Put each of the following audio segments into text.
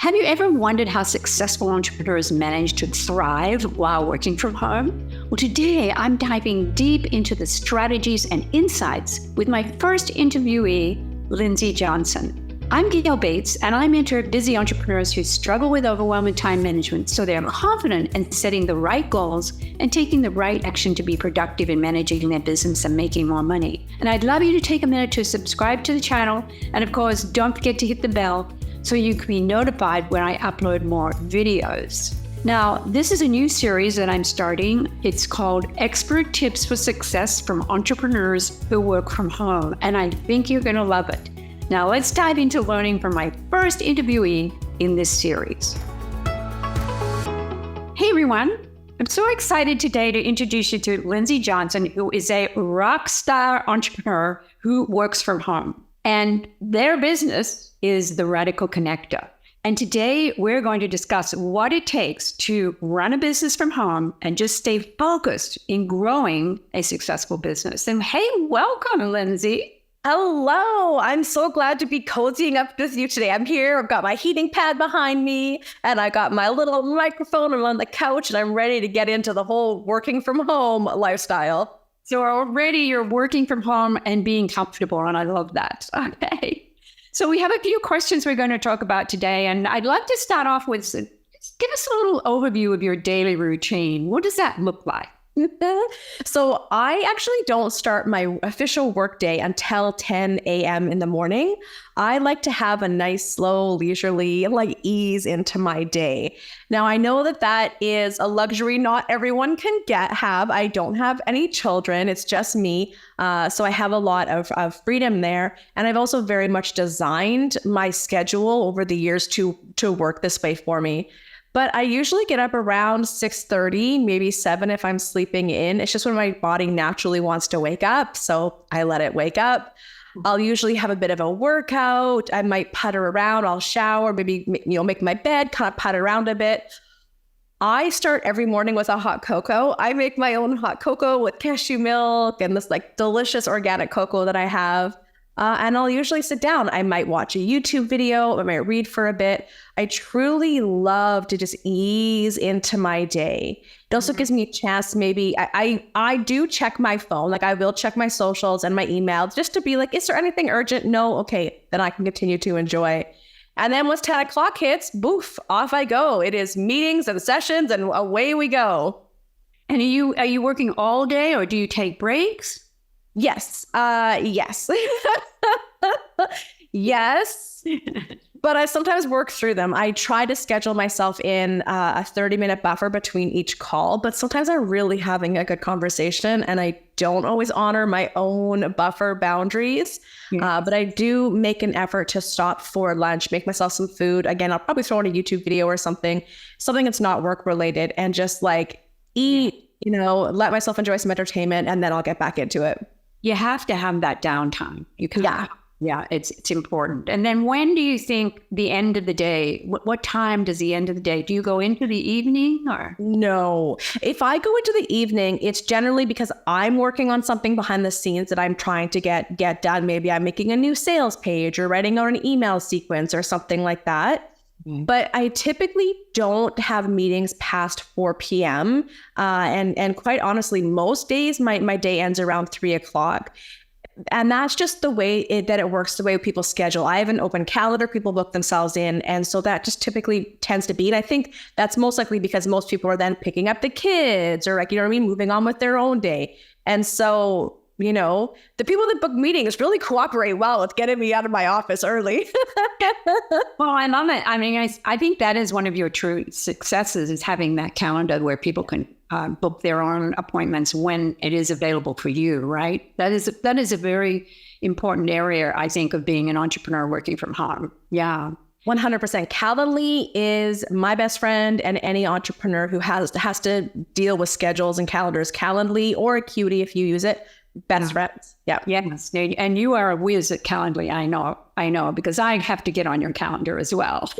Have you ever wondered how successful entrepreneurs manage to thrive while working from home? Well, today I'm diving deep into the strategies and insights with my first interviewee, Lindsay Johnson. I'm Gail Bates, and I mentor busy entrepreneurs who struggle with overwhelming time management so they're confident in setting the right goals and taking the right action to be productive in managing their business and making more money. And I'd love you to take a minute to subscribe to the channel, and of course, don't forget to hit the bell so you can be notified when I upload more videos. Now, this is a new series that I'm starting. It's called Expert Tips for Success from Entrepreneurs Who Work from Home, and I think you're going to love it. Now, let's dive into learning from my first interviewee in this series. Hey, everyone. I'm so excited today to introduce you to Lindsay Johnson, who is a rock star entrepreneur who works from home. And their business is The Radical Connector. And today we're going to discuss what it takes to run a business from home and just stay focused in growing a successful business. And hey, welcome, Lindsay. Hello, I'm so glad to be cozying up with you today. I'm here, I've got my heating pad behind me, and I got my little microphone. I'm on the couch, and I'm ready to get into the whole working from home lifestyle. So already you're working from home and being comfortable, and I love that. Okay. So we have a few questions we're going to talk about today, and I'd love to start off with, just give us a little overview of your daily routine. What does that look like? So I actually don't start my official workday until 10 a.m. in the morning. I like to have a nice, slow, leisurely, ease into my day. Now, I know that is a luxury not everyone can have. I don't have any children. It's just me. So I have a lot of freedom there. And I've also very much designed my schedule over the years to work this way for me. But I usually get up around 6:30, maybe 7 if I'm sleeping in. It's just when my body naturally wants to wake up. So I let it wake up. I'll usually have a bit of a workout. I might putter around. I'll shower, maybe make my bed, kind of putter around a bit. I start every morning with a hot cocoa. I make my own hot cocoa with cashew milk and this delicious organic cocoa that I have. And I'll usually sit down. I might watch a YouTube video. I might read for a bit. I truly love to just ease into my day. It also gives me a chance, maybe I do check my phone. I will check my socials and my emails just to be is there anything urgent? No. Okay. Then I can continue to enjoy. And then once 10 o'clock hits, boof, off I go. It is meetings and sessions and away we go. And are you working all day or do you take breaks? Yes. Yes. Yes. But I sometimes work through them. I try to schedule myself in a 30-minute buffer between each call, but sometimes I'm really having a good conversation and I don't always honor my own buffer boundaries. But I do make an effort to stop for lunch, make myself some food. Again, I'll probably throw in a YouTube video or something that's not work related and just eat, let myself enjoy some entertainment and then I'll get back into it. You have to have that downtime. Yeah, it's important. And then when do you think the end of the day, what time does the end of the day? Do you go into the evening or? No. If I go into the evening, it's generally because I'm working on something behind the scenes that I'm trying to get done. Maybe I'm making a new sales page or writing out an email sequence or something like that. But I typically don't have meetings past 4 p.m. And quite honestly, most days my day ends around 3 o'clock. And that's just the way that it works, the way people schedule. I have an open calendar, people book themselves in. And so that just typically tends to be. And I think that's most likely because most people are then picking up the kids or moving on with their own day. And so the people that book meetings really cooperate well with getting me out of my office early. Well, I love it. I mean, I think that is one of your true successes is having that calendar where people can book their own appointments when it is available for you, right? That is a very important area, I think, of being an entrepreneur working from home. Yeah. 100%. Calendly is my best friend and any entrepreneur who has to deal with schedules and calendars. Calendly or Acuity if you use it. Best friends. Yeah. Yes. And you are a whiz at Calendly. I know, because I have to get on your calendar as well.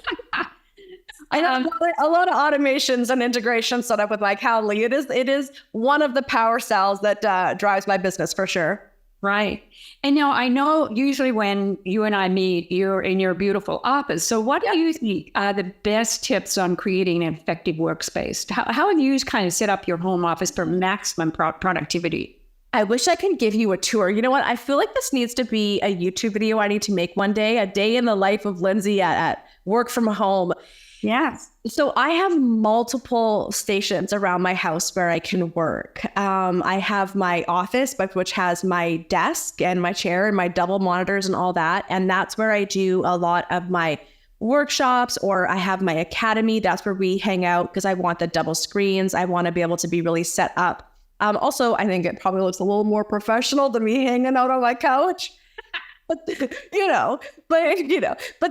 I know a lot of automations and integrations set up with my Calendly. It is one of the power cells that drives my business for sure. Right. And now I know usually when you and I meet, you're in your beautiful office. So what do you think are the best tips on creating an effective workspace? How have you kind of set up your home office for maximum productivity? I wish I could give you a tour. You know what? I feel like this needs to be a YouTube video I need to make one day, a day in the life of Lindsay at work from home. Yes. So I have multiple stations around my house where I can work. I have my office, which has my desk and my chair and my double monitors and all that. And that's where I do a lot of my workshops, or I have my academy. That's where we hang out because I want the double screens. I want to be able to be really set up. Also, I think it probably looks a little more professional than me hanging out on my couch. But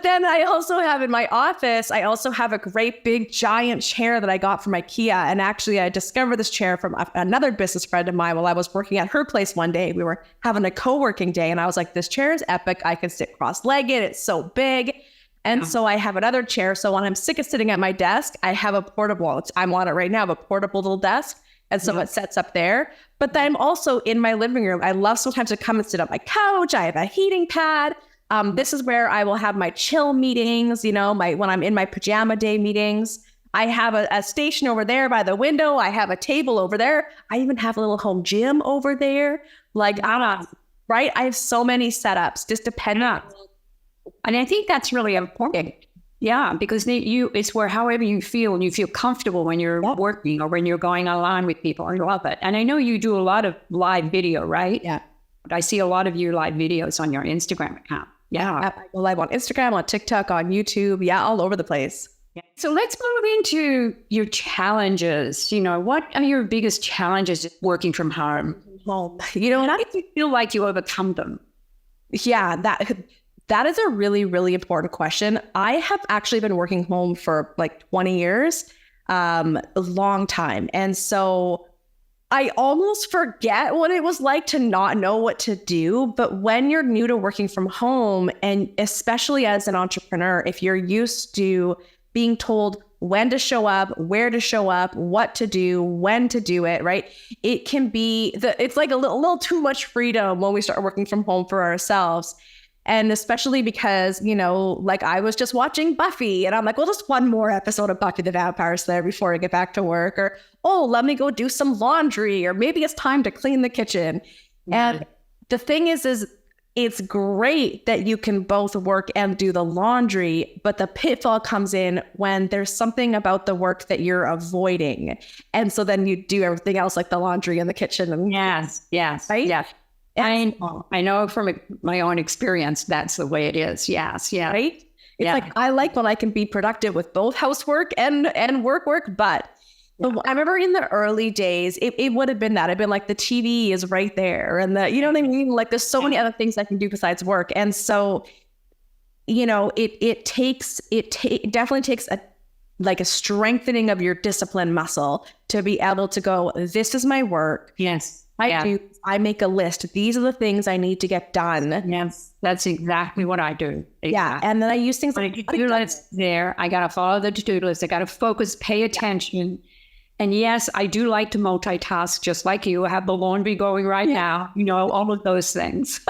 then I also have in my office, I also have a great big giant chair that I got from IKEA. And actually I discovered this chair from another business friend of mine while I was working at her place one day. We were having a co-working day and I was like, this chair is epic. I can sit cross-legged. It's so big. And so I have another chair. So when I'm sick of sitting at my desk, I have a portable, I'm on it right now, a portable little desk. And so it sets up there. But then I'm also in my living room. I love sometimes to come and sit on my couch. I have a heating pad. This is where I will have my chill meetings, when I'm in my pajama day meetings. I have a station over there by the window. I have a table over there. I even have a little home gym over there. Right? I have so many setups, just depending on. And I think that's really important. Yeah, because it's where however you feel and you feel comfortable when you're working or when you're going online with people. I love it. And I know you do a lot of live video, right? Yeah. I see a lot of your live videos on your Instagram account. Yeah. I go live on Instagram, on TikTok, on YouTube. Yeah, all over the place. Yeah. So let's move into your challenges. What are your biggest challenges working from home? Well, how do you feel like you overcome them? Yeah, that is a really, really important question. I have actually been working home for like 20 years, a long time. And so I almost forget what it was like to not know what to do. But when you're new to working from home, and especially as an entrepreneur, if you're used to being told when to show up, where to show up, what to do, when to do it, right? It can be, it's like a little too much freedom when we start working from home for ourselves. And especially because, I was just watching Buffy and I'm like, well, just one more episode of Buffy the Vampire Slayer before I get back to work. Or, let me go do some laundry, or maybe it's time to clean the kitchen. Mm-hmm. And the thing is it's great that you can both work and do the laundry, but the pitfall comes in when there's something about the work that you're avoiding. And so then you do everything else like the laundry and the kitchen. And yes. Right? Yeah. I know from my own experience, that's the way it is. Yes. Yeah. Right? It's I like when I can be productive with both housework and work, but I remember in the early days, it would have been that. I'd been like, the TV is right there. And you know what I mean? Like there's so many other things I can do besides work. And so, it definitely takes a strengthening of your discipline muscle to be able to go, this is my work. Yes. I make a list. These are the things I need to get done. Yes, that's exactly what I do. Exactly. Yeah, and then I use things like to-do list there. I got to follow the to-do list. I got to focus, pay attention. And yes, I do like to multitask just like you. I have the laundry going right now, all of those things.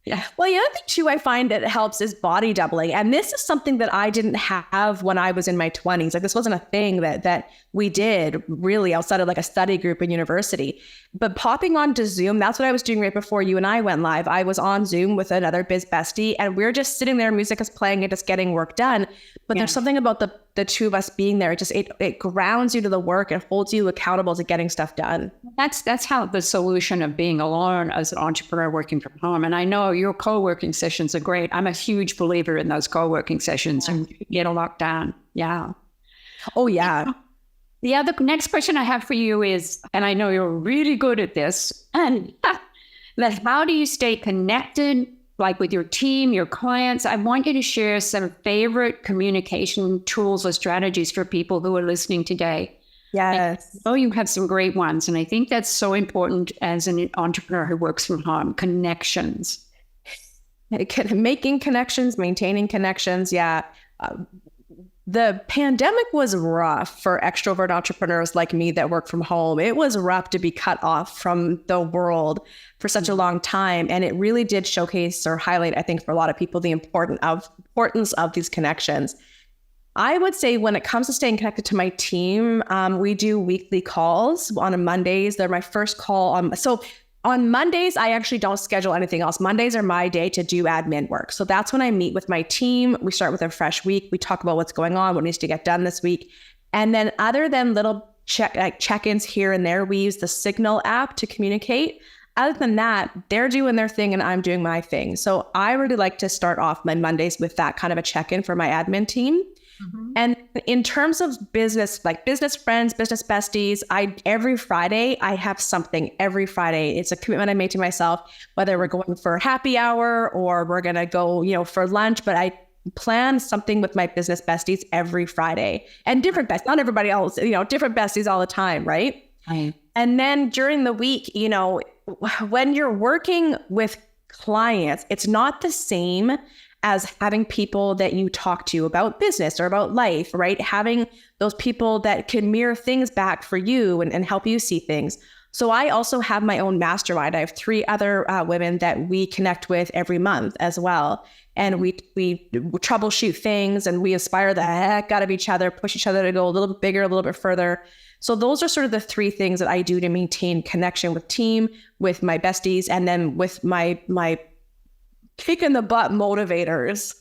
Yeah. Well, the other thing too, I find that helps is body doubling. And this is something that I didn't have when I was in my 20s. Like this wasn't a thing that we did really outside of like a study group in university. But popping onto Zoom, that's what I was doing right before you and I went live. I was on Zoom with another biz bestie and we're just sitting there, music is playing and just getting work done. But there's something about the two of us being there. It grounds you to the work. It holds you accountable to getting stuff done. That's how the solution of being alone as an entrepreneur working from home. And I know your co-working sessions are great. I'm a huge believer in those co-working sessions and get a lot done. Yeah. Oh, yeah. The next question I have for you is, and I know you're really good at this, and that how do you stay connected, like with your team, your clients? I want you to share some favorite communication tools or strategies for people who are listening today. Yes. I know you have some great ones, and I think that's so important as an entrepreneur who works from home. Connections. Making connections, maintaining connections. Yeah. the pandemic was rough for extrovert entrepreneurs like me that work from home. It was rough to be cut off from the world for such a long time. And it really did showcase or highlight, I think, for a lot of people, the importance of these connections. I would say when it comes to staying connected to my team, we do weekly calls on Mondays. They're my first call. So on Mondays, I actually don't schedule anything else. Mondays are my day to do admin work. So that's when I meet with my team. We start with a fresh week. We talk about what's going on, what needs to get done this week. And then other than little check-ins here and there, we use the Signal app to communicate. Other than that, they're doing their thing and I'm doing my thing. So I really like to start off my Mondays with that kind of a check-in for my admin team. Mm-hmm. And in terms of business, like business friends, business besties, every Friday, I have something every Friday. It's a commitment I made to myself, whether we're going for happy hour or we're going to go, for lunch, but I plan something with my business besties every Friday and different besties, not everybody else, different besties all the time. Right. Right. And then during the week, when you're working with clients, it's not the same as having people that you talk to about business or about life, right? Having those people that can mirror things back for you and help you see things. So I also have my own mastermind. I have 3 other women that we connect with every month as well. And we troubleshoot things and we aspire the heck out of each other, push each other to go a little bit bigger, a little bit further. So those are sort of the 3 things that I do to maintain connection with team, with my besties, and then with my kick in the butt motivators.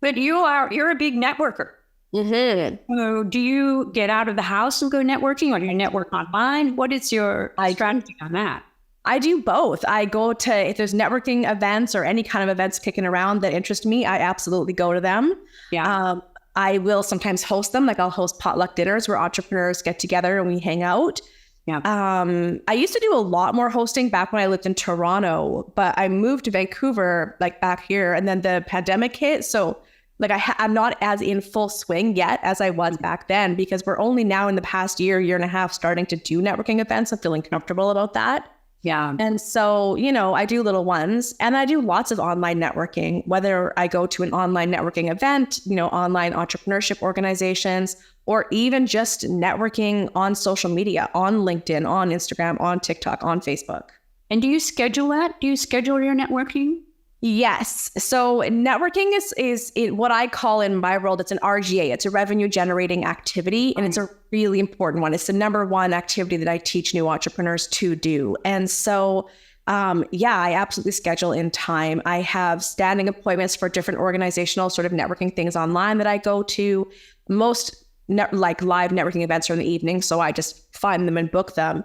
But you're a big networker. Mm-hmm. So do you get out of the house and go networking, or do you network online? What is your strategy on that? I do both. I go to, if there's networking events or any kind of events kicking around that interest me, I absolutely go to them. Yeah. I will sometimes host them. Like I'll host potluck dinners where entrepreneurs get together and we hang out. Yeah. I used to do a lot more hosting back when I lived in Toronto, but I moved to Vancouver, like back here, and then the pandemic hit. So like I'm not as in full swing yet as I was back then, because we're only now in the past year and a half starting to do networking events. I'm feeling comfortable about that. Yeah. And so, I do little ones and I do lots of online networking, whether I go to an online networking event, online entrepreneurship organizations, or even just networking on social media, on LinkedIn, on Instagram, on TikTok, on Facebook. And do you schedule that? Do you schedule your networking? Yes. So networking is what I call in my world, it's an RGA. It's a revenue generating activity. And it's a really important one. It's the number one activity that I teach new entrepreneurs to do. And so, I absolutely schedule in time. I have standing appointments for different organizational sort of networking things online that I go to. Most live networking events are in the evening. So I just find them and book them.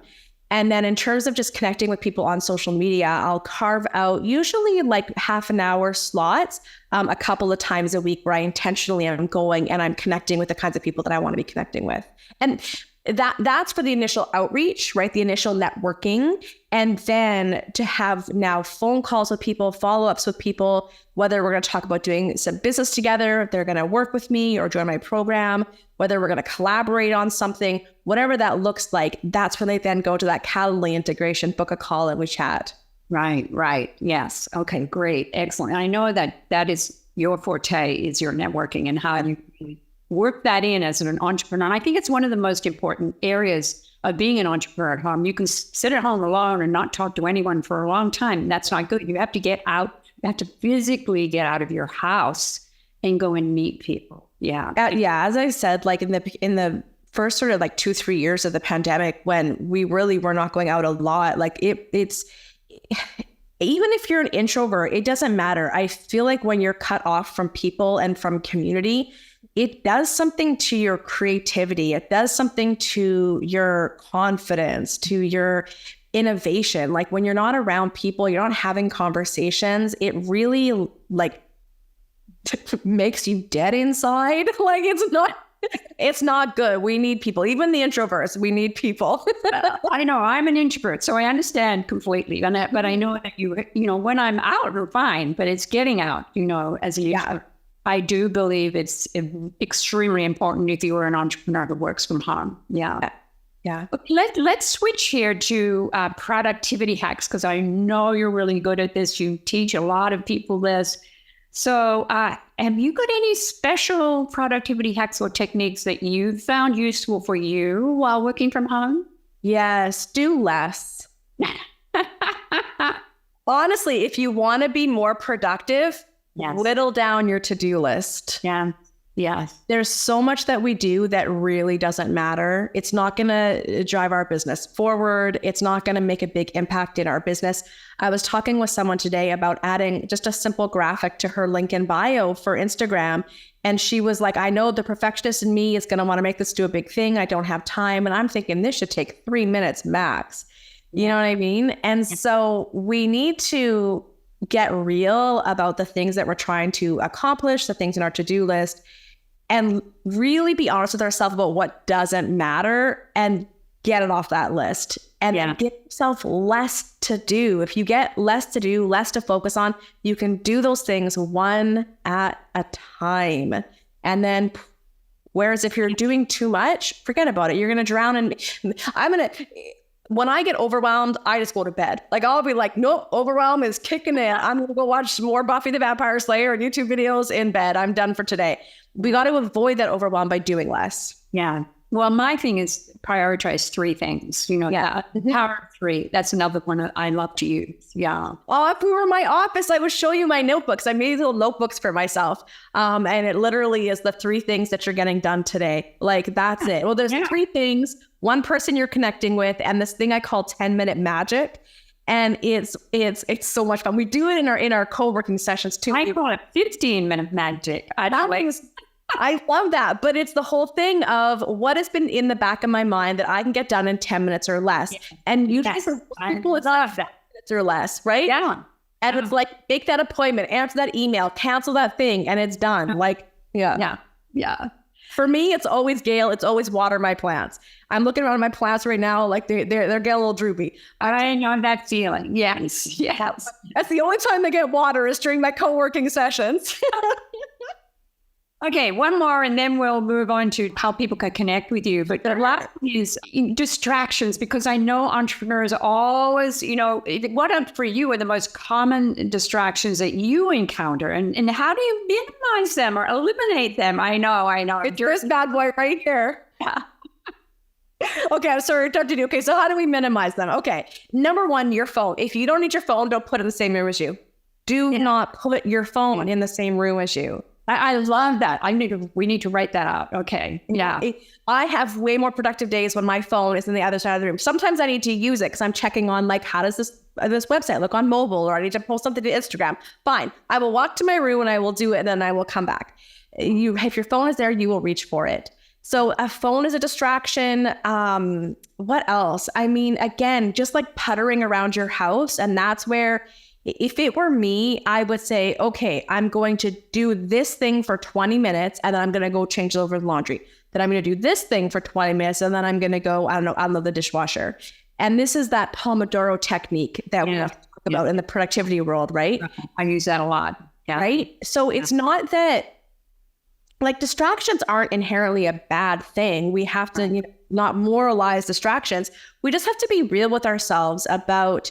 And then in terms of just connecting with people on social media, I'll carve out usually like half an hour slots, a couple of times a week where I intentionally am going and I'm connecting with the kinds of people that I want to be connecting with. And that's for the initial outreach, right? The initial networking. And then to have now phone calls with people, follow-ups with people, whether we're going to talk about doing some business together, if they're going to work with me or join my program, whether we're going to collaborate on something, whatever that looks like, that's when they then go to that Calendly integration, book a call, and we chat. Right. Yes. Okay, great. Excellent. I know that is your forte, is your networking and how you work that in as an entrepreneur. And I think it's one of the most important areas of being an entrepreneur at home. You can sit at home alone and not talk to anyone for a long time. That's not good. You have to get out. You have to physically get out of your house and go and meet people. Yeah. As I said, like in the first sort of like 2-3 years of the pandemic, when we really were not going out a lot, like it's even if you're an introvert, it doesn't matter. I feel like when you're cut off from people and from community, it does something to your creativity. It does something to your confidence, to your innovation. Like when you're not around people, you're not having conversations, it really like makes you dead inside. Like it's not good. We need people. Even the introverts, we need people. I know I'm an introvert, so I understand completely. But I know that when I'm out, we're fine, but it's getting out, as a introvert. I do believe it's extremely important if you are an entrepreneur who works from home. Yeah. Let's switch here to productivity hacks, because I know you're really good at this. You teach a lot of people this. So have you got any special productivity hacks or techniques that you found useful for you while working from home? Yes, do less. Honestly, if you want to be more productive, whittle down your to-do list. Yeah. There's so much that we do that really doesn't matter. It's not going to drive our business forward. It's not going to make a big impact in our business. I was talking with someone today about adding just a simple graphic to her link in bio for Instagram. And she was like, I know the perfectionist in me is going to want to make this do a big thing. I don't have time. And I'm thinking this should take 3 minutes max. You know what I mean? And so we need to get real about the things that we're trying to accomplish, the things in our to-do list, and really be honest with ourselves about what doesn't matter and get it off that list and give yourself less to do. If you get less to do, less to focus on, you can do those things one at a time. And then, whereas if you're doing too much, forget about it. You're going to drown in, when I get overwhelmed, I just go to bed. Like I'll be like, nope, overwhelm is kicking in. I'm going to go watch some more Buffy the Vampire Slayer and YouTube videos in bed. I'm done for today. We got to avoid that overwhelm by doing less. Yeah. Well, my thing is prioritize 3 things. Power of 3. That's another one that I love to use. Yeah. Oh, if we were in my office, I would show you my notebooks. I made little notebooks for myself. And it literally is the 3 things that you're getting done today. Like that's it. Well, there's 3 things, one person you're connecting with, and this thing I call 10-minute magic. And it's so much fun. We do it in our co-working sessions too. I call it 15-minute magic. I love that. But it's the whole thing of what has been in the back of my mind that I can get done in 10 minutes or less. Yeah. And usually for people, it's 5 minutes or less, right? Yeah. And it's like, make that appointment, answer that email, cancel that thing, and it's done. Like, yeah. For me, it's always Gail. It's always water my plants. I'm looking around my plants right now, like they're getting a little droopy. I know that feeling. Yes. That's the only time they get water is during my co-working sessions. Okay, one more, and then we'll move on to how people can connect with you. But the last is distractions, because I know entrepreneurs always, what for you are the most common distractions that you encounter, and how do you minimize them or eliminate them? I know. It's this bad boy right here. Yeah. Okay, I'm sorry to interrupt you. Okay, so how do we minimize them? Okay, number 1, your phone. If you don't need your phone, don't put it in the same room as you. Do not put your phone in the same room as you. I love that. We need to write that out. Okay. Yeah. I have way more productive days when my phone is in the other side of the room. Sometimes I need to use it because I'm checking on like, how does this website look on mobile, or I need to post something to Instagram. Fine. I will walk to my room and I will do it, and then I will come back. If your phone is there, you will reach for it. So a phone is a distraction. What else? I mean, again, just like puttering around your house. And that's where, if it were me, I would say, okay, I'm going to do this thing for 20 minutes and then I'm going to go change over the laundry. Then I'm going to do this thing for 20 minutes and then I'm going to go, unload the dishwasher. And this is that Pomodoro technique that we have to talk about in the productivity world, right? I use that a lot. Yeah. Right? So it's not that, like, distractions aren't inherently a bad thing. We have to not moralize distractions. We just have to be real with ourselves about,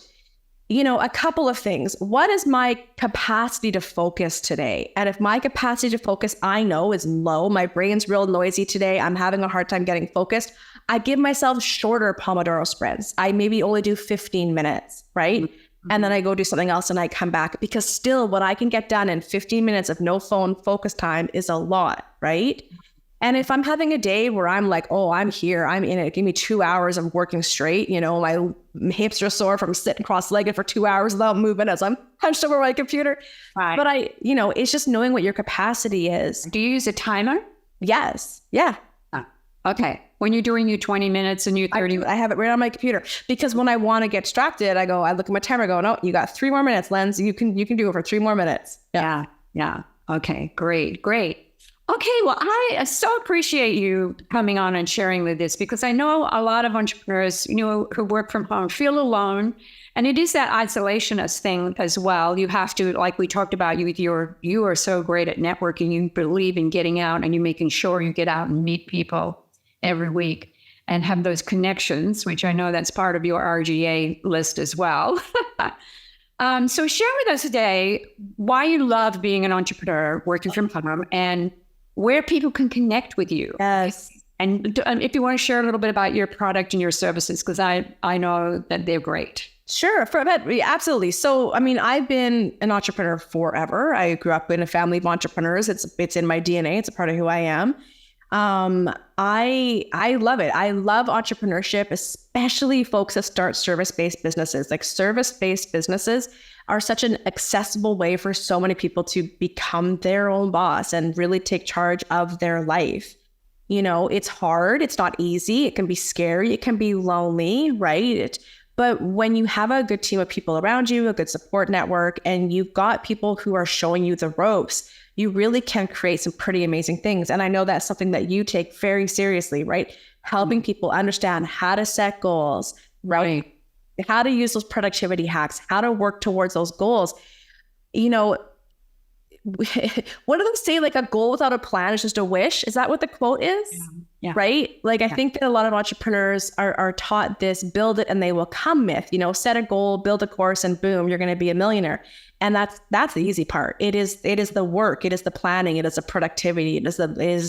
a couple of things. What is my capacity to focus today? And if my capacity to focus, I know, is low, my brain's real noisy today, I'm having a hard time getting focused, I give myself shorter Pomodoro sprints. I maybe only do 15 minutes, right? Mm-hmm. And then I go do something else and I come back, because still what I can get done in 15 minutes of no phone focus time is a lot, right? And if I'm having a day where I'm like, oh, I'm here, I'm in it, give me 2 hours of working straight, my hips are sore from sitting cross-legged for 2 hours without movement as I'm hunched over my computer. Right. But it's just knowing what your capacity is. Do you use a timer? Yes. Yeah. Okay. When you're doing your 20 minutes and you 30 I have it right on my computer, because when I want to get distracted, I look at my timer, no, you got 3 more minutes, Lindsay. You can do it for 3 more minutes. Yeah. Okay. Great. Okay, well, I so appreciate you coming on and sharing with this, because I know a lot of entrepreneurs, who work from home feel alone, and it is that isolationist thing as well. You have to, like we talked about, you are so great at networking. You believe in getting out, and you're making sure you get out and meet people every week and have those connections, which I know that's part of your RGA list as well. So share with us today why you love being an entrepreneur, working from home, and where people can connect with you. Yes. And if you want to share a little bit about your product and your services, because I know that they're great. Sure, absolutely. So, I mean, I've been an entrepreneur forever. I grew up in a family of entrepreneurs. It's in my DNA. It's a part of who I am. I love it. I love entrepreneurship, especially folks that start service-based businesses. Like service-based businesses are such an accessible way for so many people to become their own boss and really take charge of their life. You know, it's hard. It's not easy. It can be scary. It can be lonely, right? But when you have a good team of people around you, a good support network, and you've got people who are showing you the ropes, you really can create some pretty amazing things. And I know that's something that you take very seriously, right? Helping people understand how to set goals, right? How to use those productivity hacks, how to work towards those goals. You know, what do they say? Like, a goal without a plan is just a wish. Is that what the quote is? Yeah. Right? Like, I think that a lot of entrepreneurs are taught this build it and they will come myth, you know, set a goal, build a course, and boom, you're going to be a millionaire. And that's the easy part. It is the work. It is the planning. It is the productivity. It is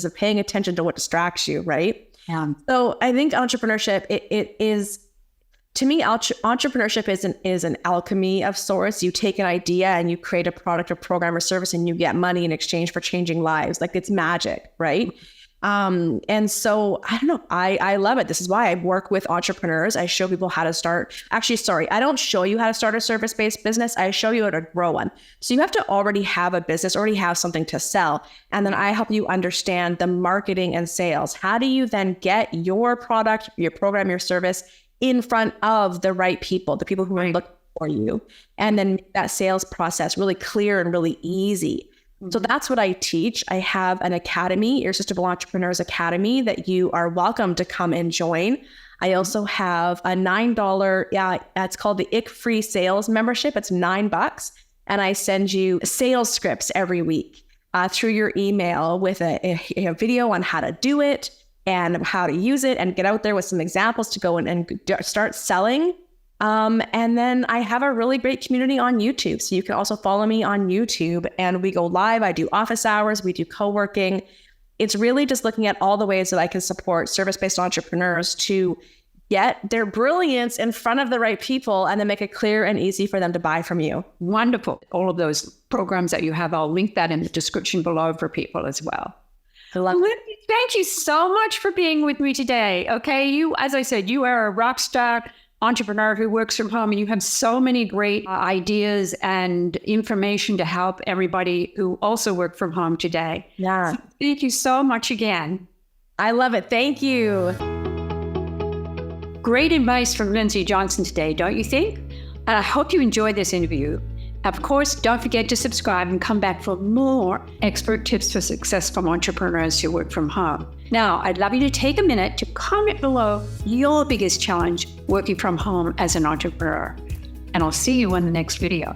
the paying attention to what distracts you. Right. Yeah. So I think entrepreneurship, it is, to me, entrepreneurship is an alchemy of sorts. You take an idea and you create a product or program or service and you get money in exchange for changing lives. Like, it's magic, right? And so I don't know, I love it. This is why I work with entrepreneurs. I show people how to start. Actually, sorry, I don't show you how to start a service-based business. I show you how to grow one. So you have to already have a business, already have something to sell. And then I help you understand the marketing and sales. How do you then get your product, your program, your service in front of the right people, the people who are looking for you, and then make that sales process really clear and really easy. So that's what I teach. I have an academy, Irresistible Entrepreneurs Academy, that you are welcome to come and join. I also have a $9, it's called the Ick Free Sales membership. It's $9. And I send you sales scripts every week through your email with a video on how to do it and how to use it and get out there with some examples to go and start selling. And then I have a really great community on YouTube. So you can also follow me on YouTube, and we go live. I do office hours. We do co-working. It's really just looking at all the ways that I can support service-based entrepreneurs to get their brilliance in front of the right people and then make it clear and easy for them to buy from you. Wonderful. All of those programs that you have, I'll link that in the description below for people as well. Thank you so much for being with me today. Okay, you, as I said, you are a rock star entrepreneur who works from home, and you have so many great ideas and information to help everybody who also work from home today. Yeah. So thank you so much again. I love it. Thank you. Great advice from Lindsay Johnson today, don't you think? And I hope you enjoyed this interview. Of course, don't forget to subscribe and come back for more expert tips for success from entrepreneurs who work from home. Now, I'd love you to take a minute to comment below your biggest challenge working from home as an entrepreneur. And I'll see you in the next video.